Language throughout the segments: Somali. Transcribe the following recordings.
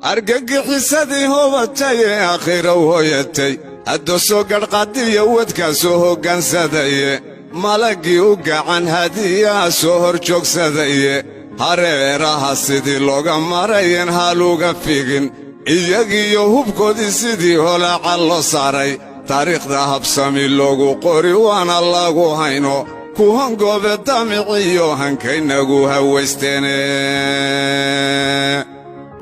argagixisadii hobatay aakhira hooyatay haddo soo gadhqadiya wadka soo hogaansadaye malagii u gacan hadiyaa soo hor joogsadaye hareeraha sidii looga marayen haluga figin iyagiyo hubkoodii sidii holaaca loo saaray taariikhda habsami loogu qori waana lagu hayno ku hongoobe damiciyo hankaynagu hawaysteene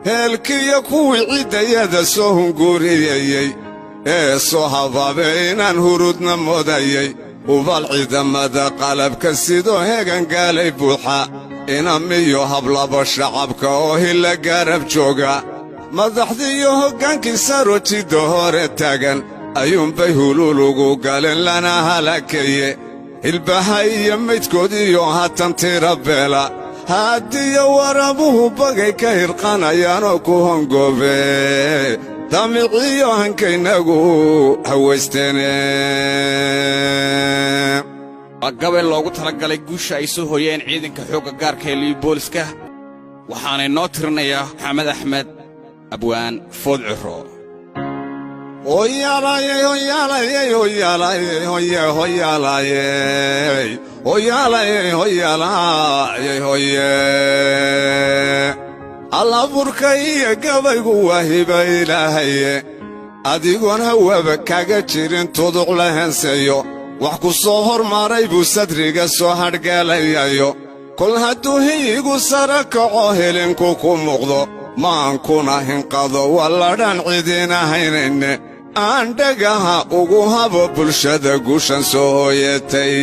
heelkiyo kuwii ciddayada soo hunguuriyayey ee soo habaabay inaan hurudna moodayey hubaal ciidamada qalabka sidoo heegan gaalay buuxa inamiyo hablaba shacabka oo hilla gaarab jooga madaxdiiyo hoggaankii sarojidda hore taagan ayuunbay hululugu galeen lana halaakeeye hilbaha iyo maydkoodiyo haatan tira beela haadiyo warabuhu bagay ka hirqanayaanoo ku hongoobe damiciyo hankaynagu hawaysteene waa gabay loogu talagalay guusha ay soo hoyeen ciidanka xoogga gaarka ee liibooliska waxaanay noo tirinayaa maxamed axmed abwaan food ciro allaburka iyo gabaygu waa hiba ilaahaye adigoon hawaba kaga jirin tuduq la henseeyo wax ku soo hormaray buu sadriga soo hadhgaalayayo kol hadduu hiyigu sara kaco helinku ku muuqdo maankuna hinqado walladhaan cidiinahaynayne aan dhagaha ugu habo bulshada guushan soo hooyatay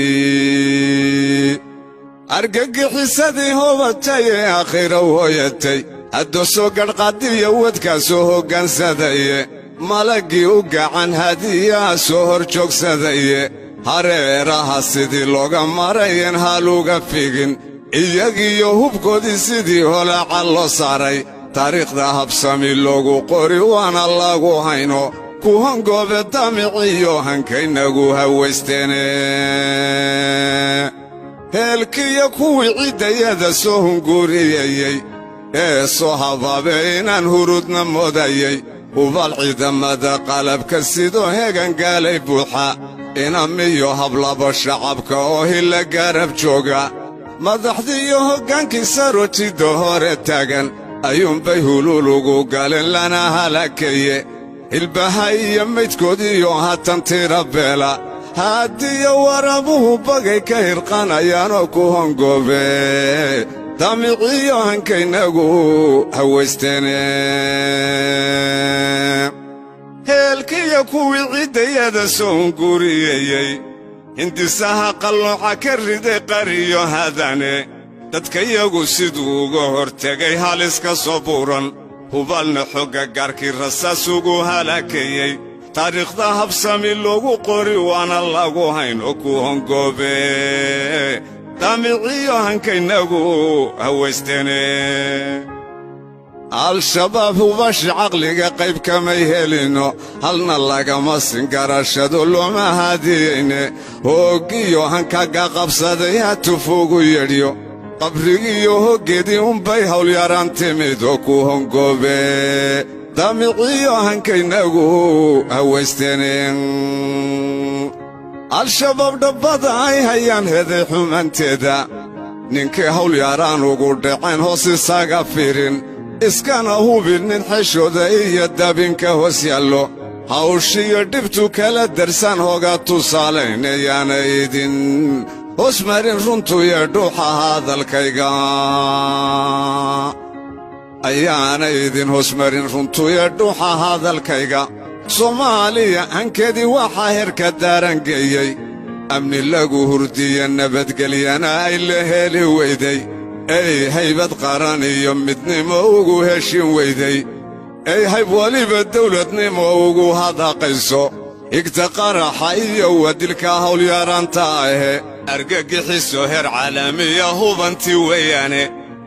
argagixisadii hobatay ee aakhira hooyatay haddo soo gadhqadiya wadka soo hoggaansadaye malagii u gacan hadiyaa soo hor joogsadaye hareeraha sidii looga marayen haluga figin iyagiyo hubkoodii sidii holaaca loo saaray taariikhda habsami loogu qori waana lagu hayno ku hongoobe damiciyo hankaynagu hawaysteene heelkiyo kuwii ciddayada soo hunguuriyayey ee soo habaabay inaan hurudna moodayey hubaal ciidamada qalabka sidoo heegan gaalay buuxa inamiyo hablaba shacabka oo hilla gaarab jooga madaxdiiyo hoggaankii sarojidda hore taagan ayuunbay hululugu galeen lana halaakeeye hilbaha iyo maydkoodiyo haatan tira beela haadiyo warabuhu bagay ka hirqanayaanoo ku hongoobe damiciyo hankaynagu hawaysteene heelkiyo kuwii ciddayada soo hunguuriyayey hindisaha qallooca ka riday qariyo hadane dadkayagu siduu uga hortegay haliska soo buuran hubaalna xogga gaarkii rasaas ugu halaakeeyey taariikhda habsami loogu qori waana lagu hayno ku hongoobe damiciyo hankaynagu hawaysteene al-shabaab hubashi caqliga qayb kamay helino halna lagama sin garashado looma haadiyeyne hooggiyo hankaga qabsaday hatufugu yedhyo qabrigiyo hoggeedii unbay hawlyaraan timid oo ku hongoobe damiciyo hankaynagu hawaysteene al-shabaab dhabbada ay hayaan heday xumanteeda ninkii hawlyaraan ugu dhaceen hoos isaga firin iskana hubin nin xeshooda iyo dabinka hoos yaallo hawshiyo dhibtu kala darsan hoga tusaalaynayaana idin hoos marin runtu iyo dhuuxa hadalkayga ayaana idin hoos marin runtu iyo dhuuxa hadalkayga soomaaliya hankeedii waxaa herka daarangeeyey amni lagu hurdiya nabadgelyana ay la heli weyday ey haybad qaran iyo midnimo ugu heshin weyday ey hayb waliba dawladnimo ugu hadaqayso higta qaraxa iyo wadilka hawlyaraanta ahe argagixiso heer caalamiya hubantii weeyaane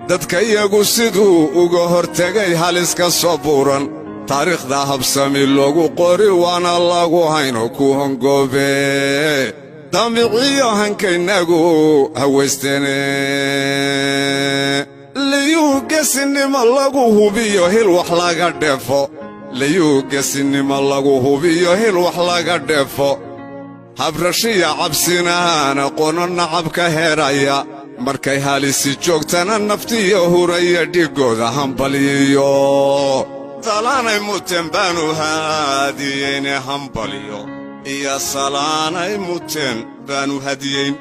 dadkayagu siduu uga hortegay haliska soo buuran taariikhda habsami loogu qori waana lagu hayno ku hongoobe damiciyo hankaynagu hawaysteene liyuu gesinimo lagu hubiyo hil wax laga dheefo liyuu gesinimo lagu hubiyo hil wax laga dheefo habrashiya cabsinaana qono nacabka heeraya markay halisi joogtana naftiyo huraya dhigooda hambaliyo salaanay muteen baanu haadiyeyne hambaliyo iyo salaanay muteen baanu hadiyeyn